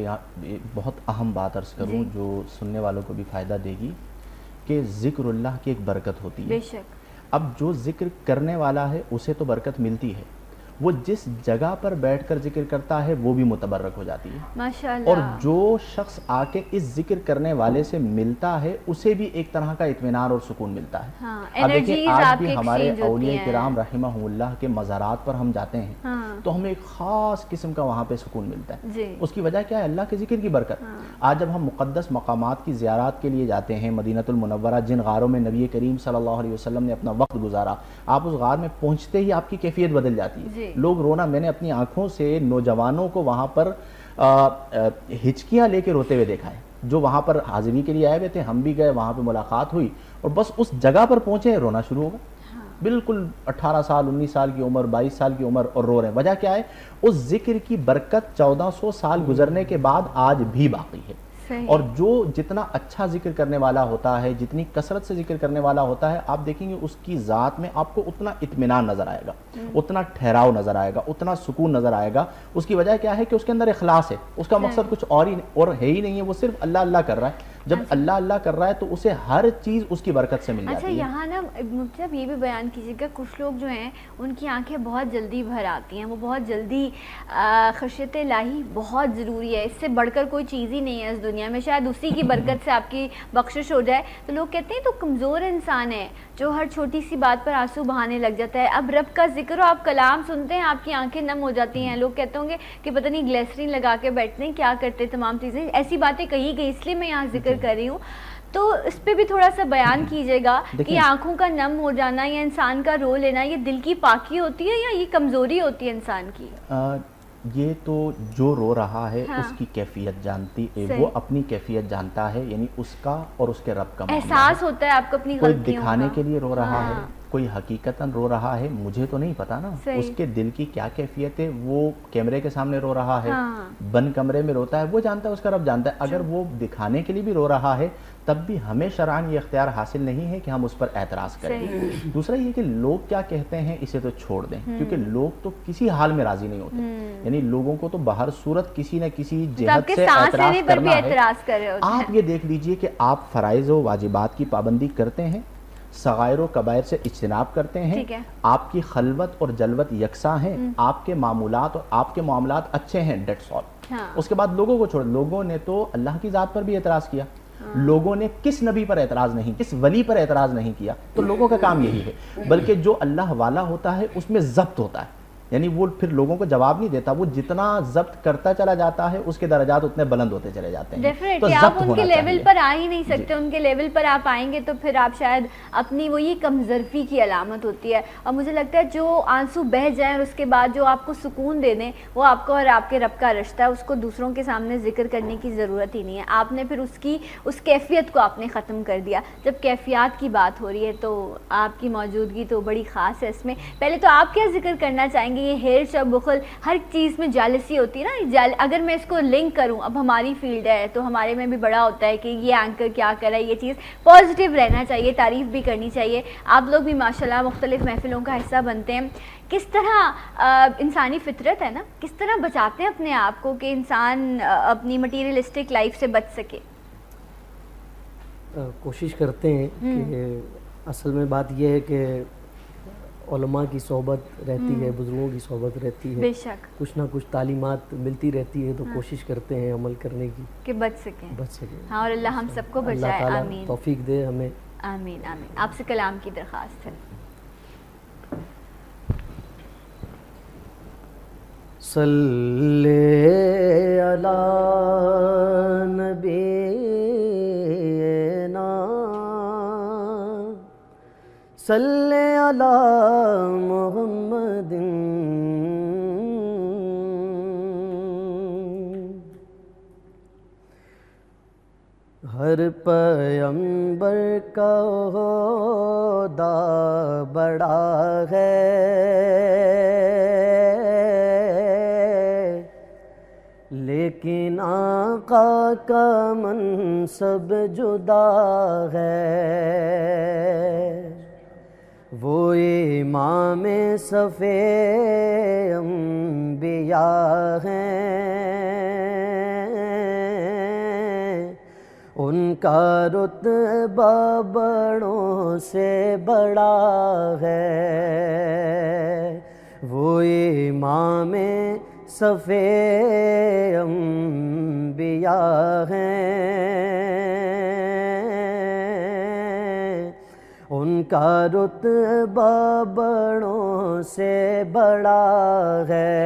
بہت اہم بات عرض کروں جو سننے والوں کو بھی فائدہ دے گی، کہ ذکر اللہ کی ایک برکت ہوتی ہے۔ بے شک۔ اب جو ذکر کرنے والا ہے اسے تو برکت ملتی ہے، وہ جس جگہ پر بیٹھ کر ذکر کرتا ہے وہ بھی متبرک ہو جاتی ہے، ماشاءاللہ۔ اور جو شخص آ کے اس ذکر کرنے والے سے ملتا ہے اسے بھی ایک طرح کا اطمینان اور سکون ملتا ہے۔ اب دیکھیں آج بھی ہمارے اولیاء کرام رحمہم اللہ کے مزارات پر ہم جاتے ہیں تو ہمیں ایک خاص قسم کا وہاں پہ سکون ملتا ہے۔ اس کی وجہ کیا ہے؟ اللہ کے ذکر کی برکت۔ آج جب ہم مقدس مقامات کی زیارات کے لیے جاتے ہیں، مدینہ المنورہ، جن غاروں میں نبی کریم صلی اللہ علیہ وسلم نے اپنا وقت گزارا، آپ اس غار میں پہنچتے ہی آپ کی کیفیت بدل جاتی ہے، لوگ رونا، میں نے اپنی آنکھوں سے نوجوانوں کو وہاں پر ہچکیاں لے کے روتے ہوئے دیکھا ہے، جو وہاں پر حاضری کے لیے آئے ہوئے تھے، ہم بھی گئے، وہاں پہ ملاقات ہوئی اور بس اس جگہ پر پہنچے رونا شروع ہو گیا، بالکل 18 سال 19 سال کی عمر، 22 سال کی عمر، اور رو رہے ہیں۔ وجہ کیا ہے؟ اس ذکر کی برکت 1400 سال گزرنے کے بعد آج بھی باقی ہے، اور جو جتنا اچھا ذکر کرنے والا ہوتا ہے، جتنی کثرت سے ذکر کرنے والا ہوتا ہے، آپ دیکھیں گے اس کی ذات میں آپ کو اتنا اطمینان نظر آئے گا، اتنا ٹھہراؤ نظر آئے گا، اتنا سکون نظر آئے گا۔ اس کی وجہ کیا ہے؟ کہ اس کے اندر اخلاص ہے، اس کا مقصد کچھ اور ہے ہی نہیں ہے، وہ صرف اللہ اللہ کر رہا ہے۔ جب اللہ اللہ کر رہا ہے تو اسے ہر چیز اس کی برکت سے مل جاتی ہے۔ اچھا یہاں نا مطلب یہ بھی بیان کیجیے گا، کچھ لوگ جو ہیں ان کی آنکھیں بہت جلدی بھر آتی ہیں، وہ بہت جلدی، خشیت الہی بہت ضروری ہے، اس سے بڑھ کر کوئی چیز ہی نہیں ہے اس دنیا میں، شاید اسی کی برکت سے آپ کی بخشش ہو جائے۔ تو لوگ کہتے ہیں تو کمزور انسان ہے جو ہر چھوٹی سی بات پر آنسو بہانے لگ جاتا ہے۔ اب رب کا ذکر ہو، آپ کلام سنتے ہیں، آپ کی آنکھیں نم ہو جاتی ہیں، لوگ کہتے ہوں گے کہ پتہ نہیں گلیسرین لگا کے بیٹھتے ہیں، کیا کرتے تمام چیزیں، ایسی باتیں کہی گئی، اس لیے میں یہاں ذکر کر رہی ہوں۔ تو اس پہ بھی تھوڑا سا بیان کیجیے گا کہ آنکھوں کا نم ہو جانا یا انسان کا رو لینا، یہ دل کی پاکی ہوتی ہے یا یہ کمزوری ہوتی ہے انسان کی؟ یہ تو جو رو رہا ہے اس کی کیفیت جانتی ہے، وہ اپنی کیفیت جانتا ہے، یعنی اس کا اور اس کے رب کا احساس ہوتا ہے آپ کو اپنی غلطیوں کا۔ کوئی دکھانے کے لیے رو رہا ہے، کوئی حقیقتاً رو رہا ہے، مجھے تو نہیں پتا نا اس کے دل کی کیا کیفیت ہے۔ وہ کیمرے کے سامنے رو رہا ہے، بند کمرے میں روتا ہے، وہ جانتا ہے، اس کا رب جانتا ہے۔ اگر وہ دکھانے کے لیے بھی رو رہا ہے تب بھی ہمیں شرعاً یہ اختیار حاصل نہیں ہے کہ ہم اس پر اعتراض کریں۔ دوسرا یہ کہ لوگ کیا کہتے ہیں اسے تو چھوڑ دیں، کیونکہ لوگ تو کسی حال میں راضی نہیں ہوتے، یعنی لوگوں کو تو بہر صورت کسی نہ کسی جہت سے اعتراض کرنا ہے۔ آپ یہ دیکھ لیجئے کہ آپ فرائض و واجبات کی پابندی کرتے ہیں، صغائر و کبائر سے اجتناب کرتے ہیں، ٹھیک ہے، آپ کی خلوت اور جلوت یکساں ہیں، آپ کے معمولات اور آپ کے معاملات اچھے ہیں، دیٹس آل. ہاں اس کے بعد لوگوں کو چھوڑ، لوگوں نے تو اللہ کی ذات پر بھی اعتراض کیا، لوگوں نے کس نبی پر اعتراض نہیں، کس ولی پر اعتراض نہیں کیا. تو لوگوں کا کام یہی ہے، بلکہ جو اللہ والا ہوتا ہے اس میں ضبط ہوتا ہے، یعنی وہ پھر لوگوں کو جواب نہیں دیتا، وہ جتنا ضبط کرتا چلا جاتا ہے اس کے درجات اتنے بلند ہوتے چلے جاتے ہیں. تو ڈیفینیٹلی آپ ضبط ان ہونا کے لیول چاہیے. پر آ ہی نہیں سکتے، ان کے لیول پر آپ آئیں گے تو پھر آپ شاید اپنی وہ یہ کمزرفی کی علامت ہوتی ہے. اور مجھے لگتا ہے جو آنسو بہہ جائیں اور اس کے بعد جو آپ کو سکون دے دیں وہ آپ کو اور آپ کے رب کا رشتہ ہے، اس کو دوسروں کے سامنے ذکر کرنے کی ضرورت ہی نہیں ہے. آپ نے پھر اس کیفیت کو آپ نے ختم کر دیا. جب کیفیات کی بات ہو رہی ہے تو آپ کی موجودگی تو بڑی خاص ہے اس میں. پہلے تو آپ کیا ذکر کرنا چاہیں گے؟ یہ ہیر شب بخل، ہر چیز میں جالسی ہوتی ہے نا، اگر میں اس کو لنک کروں، اب ہماری فیلڈ ہے تو ہمارے میں بھی بڑا ہوتا ہے کہ یہ اینکر کیا کرا ہے، یہ چیز پازیٹیو رہنا چاہیے، تعریف بھی کرنی چاہیے. آپ لوگ بھی ماشاءاللہ مختلف محفلوں کا حصہ بنتے ہیں. کس طرح انسانی فطرت ہے نا، کس طرح بچاتے ہیں اپنے آپ کو کہ انسان اپنی مٹیریلسٹک لائف سے بچ سکے؟ کوشش کرتے ہیں کہ اصل میں بات یہ ہے کہ علماء کی صحبت رہتی ہے، بزرگوں کی صحبت رہتی ہے، بے شک کچھ نہ کچھ تعلیمات ملتی رہتی ہے، تو کوشش کرتے ہیں عمل کرنے کی کہ بچ سکیں. سکیں. ہاں، اور اللہ ہم سب کو اللہ بچائے. تعالیٰ آمین توفیق دے ہمیں. آمین آمین. آپ سے کلام کی درخواست ہے. صلی علی نبینا صلی علی محمد ہر پیغمبر کا عہدہ بڑا ہے، لیکن آقا کا منصب جدا ہے. وہ امام صف انبیاء ہیں، ان کا رتبہ بڑوں سے بڑا ہے. وہ امام صف انبیاء ہیں، ان کا رتبہ بڑوں سے بڑا ہے.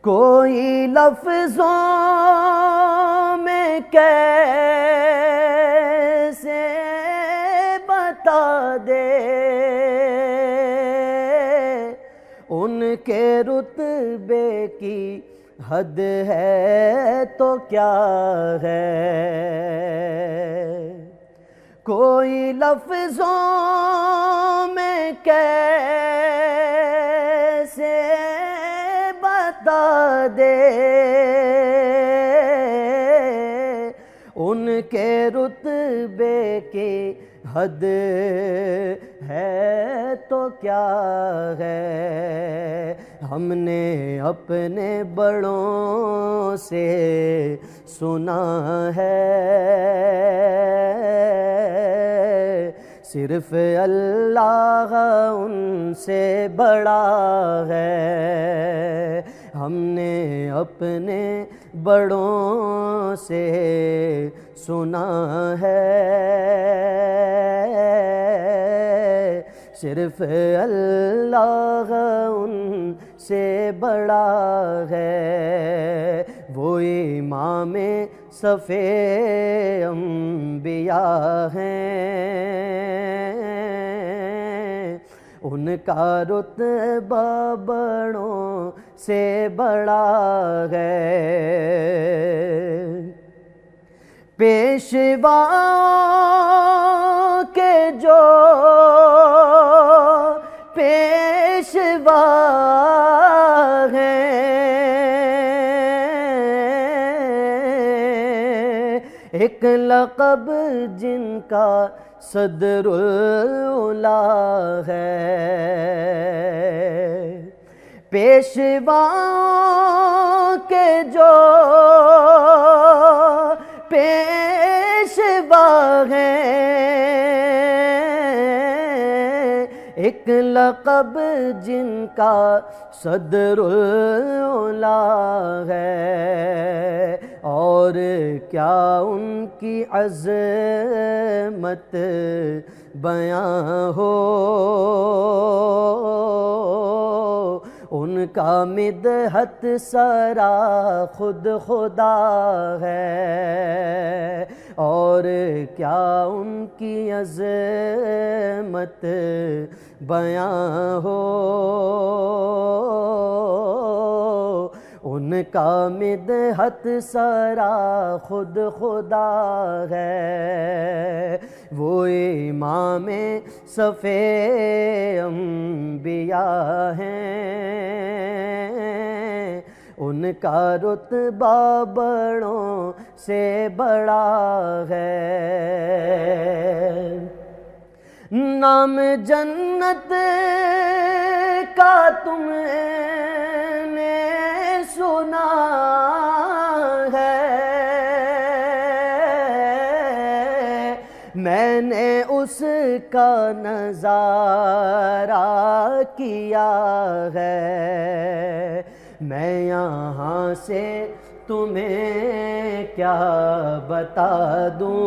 کوئی لفظوں میں کیسے بتا دے ان کے رتبے کی حد ہے تو کیا ہے. کوئی لفظوں میں کیسے بتا دے ان کے رتبے کی حد ہے تو کیا ہے. ہم نے اپنے بڑوں سے سنا ہے صرف اللہ ان سے بڑا ہے. ہم نے اپنے بڑوں سے سنا ہے صرف اللہ ان سے بڑا ہے. وہ امام صف انبیاء ہیں، ان کا رتبہ بڑوں سے بڑا ہے. پیشوا کے جو پیشوا ہیں، ایک لقب جن کا صدر الاولیاء ہے. پیشوا کے جو پیشوا لقب جن کا صدر العلا ہے، اور کیا ان کی عظمت بیاں ہو، ان کا مدحت سرا خود خدا ہے، اور کیا ان کی عظمت بیاں ہو، ان کا مدحت سرا خود خدا ہے، وہ امام صف انبیاء ہیں، ان کا رتبہ بڑوں سے بڑا ہے، نام جنت کا تم نے سنا ہے، میں نے اس کا نظارہ کیا ہے، میں یہاں سے تمہیں کیا بتا دوں،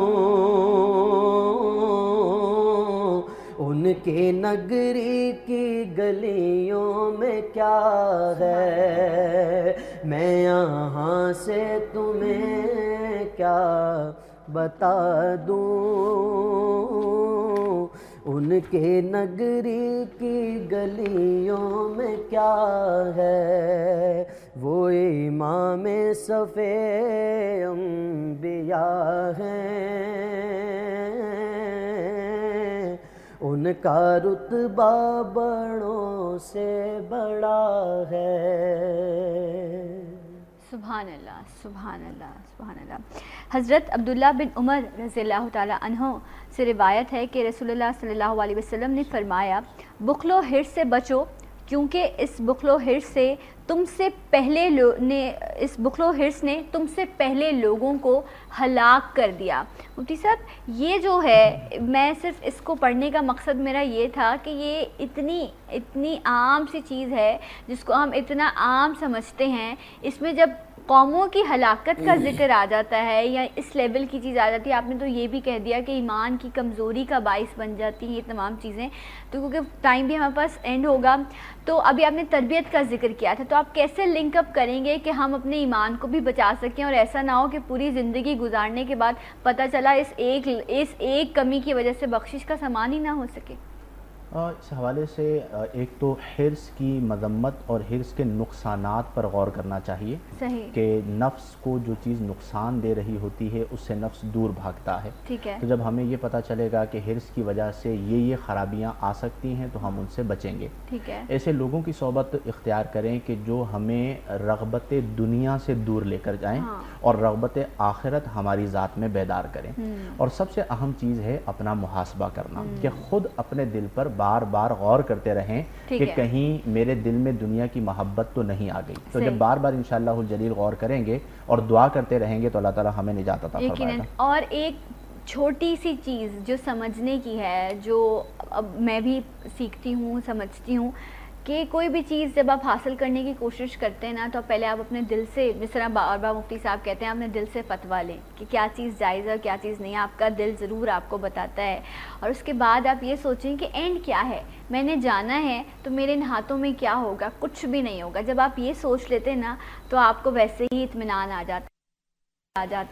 ان کے نگری کی گلیوں میں کیا ہے، میں یہاں سے تمہیں کیا بتا دوں، ان کے نگری کی گلیوں میں کیا ہے، وہ امام صف انبیاء ہیں، ان کا رتبہ بڑوں سے بڑا ہے۔ سبحان اللہ، سبحان اللہ، سبحان اللہ۔ حضرت عبداللہ بن عمر رضی اللہ تعالیٰ عنہ سے روایت ہے کہ رسول اللہ صلی اللہ علیہ وسلم نے فرمایا، بخل و حرص سے بچو، کیونکہ اس بخل و حرص نے تم سے پہلے لوگوں کو ہلاک کر دیا۔ مفتی صاحب، یہ جو ہے، میں صرف اس کو پڑھنے کا مقصد میرا یہ تھا کہ یہ اتنی عام سی چیز ہے جس کو ہم اتنا عام سمجھتے ہیں، اس میں جب قوموں کی ہلاکت کا ذکر آ جاتا ہے یا اس لیول کی چیز آ جاتی ہے، آپ نے تو یہ بھی کہہ دیا کہ ایمان کی کمزوری کا باعث بن جاتی ہیں یہ تمام چیزیں، تو کیونکہ ٹائم بھی ہمارے پاس اینڈ ہوگا، تو ابھی آپ نے تربیت کا ذکر کیا تھا، تو آپ کیسے لنک اپ کریں گے کہ ہم اپنے ایمان کو بھی بچا سکیں اور ایسا نہ ہو کہ پوری زندگی گزارنے کے بعد پتہ چلا اس ایک کمی کی وجہ سے بخشش کا سامان ہی نہ ہو سکے؟ اس حوالے سے ایک تو حرص کی مذمت اور حرص کے نقصانات پر غور کرنا چاہیے، صحیح، کہ نفس کو جو چیز نقصان دے رہی ہوتی ہے اس سے نفس دور بھاگتا ہے۔ ٹھیک ہے، تو جب ہمیں یہ پتہ چلے گا کہ حرص کی وجہ سے یہ خرابیاں آ سکتی ہیں تو ہم ان سے بچیں گے۔ ٹھیک ہے، ایسے لوگوں کی صحبت اختیار کریں کہ جو ہمیں رغبت دنیا سے دور لے کر جائیں اور رغبت آخرت ہماری ذات میں بیدار کریں۔ اور سب سے اہم چیز ہے اپنا محاسبہ کرنا، کہ خود اپنے دل پر بار بار غور کرتے رہیں کہ کہیں میرے دل میں دنیا کی محبت تو نہیں آ گئی۔ تو جب بار بار انشاءاللہ الجلیل غور کریں گے اور دعا کرتے رہیں گے تو اللہ تعالیٰ ہمیں نجات عطا فرمائے گا۔ اور ایک چھوٹی سی چیز جو سمجھنے کی ہے، جو اب میں بھی سیکھتی ہوں، سمجھتی ہوں، کہ کوئی بھی چیز جب آپ حاصل کرنے کی کوشش کرتے ہیں نا، تو پہلے آپ اپنے دل سے، جس طرح بار بار مفتی صاحب کہتے ہیں، اپنے دل سے فتویٰ لیں کہ کیا چیز جائز ہے اور کیا چیز نہیں ہے۔ آپ کا دل ضرور آپ کو بتاتا ہے، اور اس کے بعد آپ یہ سوچیں کہ اینڈ کیا ہے، میں نے جانا ہے تو میرے ان ہاتھوں میں کیا ہوگا، کچھ بھی نہیں ہوگا۔ جب آپ یہ سوچ لیتے ہیں نا، تو آپ کو ویسے ہی اطمینان آ جاتا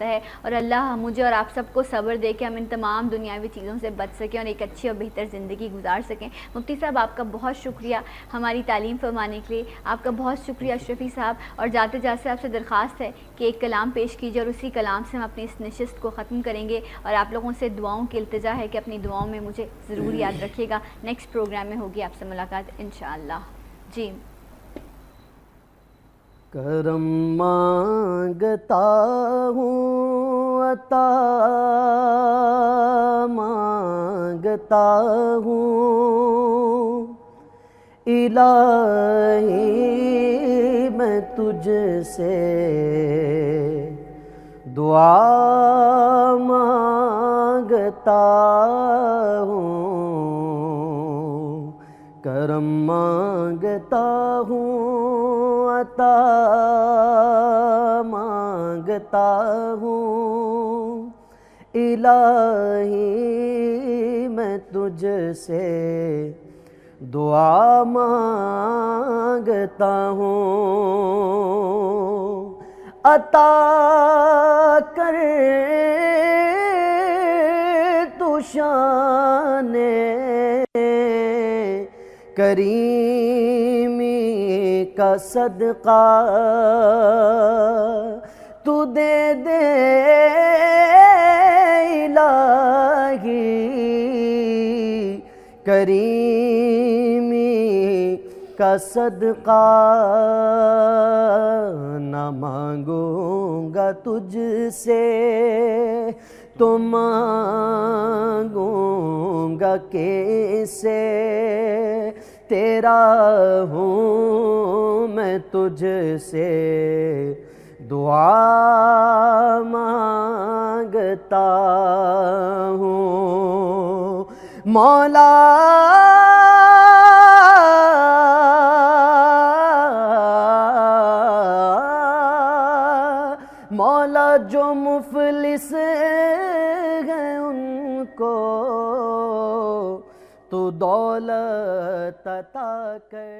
ہے، اور اللہ مجھے اور آپ سب کو صبر دے کہ ہم ان تمام دنیاوی چیزوں سے بچ سکیں اور ایک اچھی اور بہتر زندگی گزار سکیں۔ مفتی صاحب، آپ کا بہت شکریہ ہماری تعلیم فرمانے کے لیے، آپ کا بہت شکریہ اشرفی صاحب، اور جاتے جاتے آپ سے درخواست ہے کہ ایک کلام پیش کیجیے، اور اسی کلام سے ہم اپنی اس نشست کو ختم کریں گے، اور آپ لوگوں سے دعاؤں کی التجا ہے کہ اپنی دعاؤں میں مجھے ضرور یاد رکھیے گا۔ نیکسٹ پروگرام میں ہوگی آپ سے ملاقات انشاءاللہ۔ جی، کرم مانگتا ہوں، عطا مانگتا ہوں، الہی میں تجھ سے دعا مانگتا ہوں، کرم مانگتا ہوں عطا مانگتا ہوں، الہی میں تجھ سے دعا مانگتا ہوں، عطا کر تو شان کریمی کا صدقہ، تو دے دے الہی کریمی کا صدقہ، نہ مانگوں گا تجھ سے تو مانگوں گا کیسے، تیرا ہوں میں تجھ سے دعا مانگتا ہوں، مولا مولا جو مفلس ہیں ان کو تو دولت عطا کر۔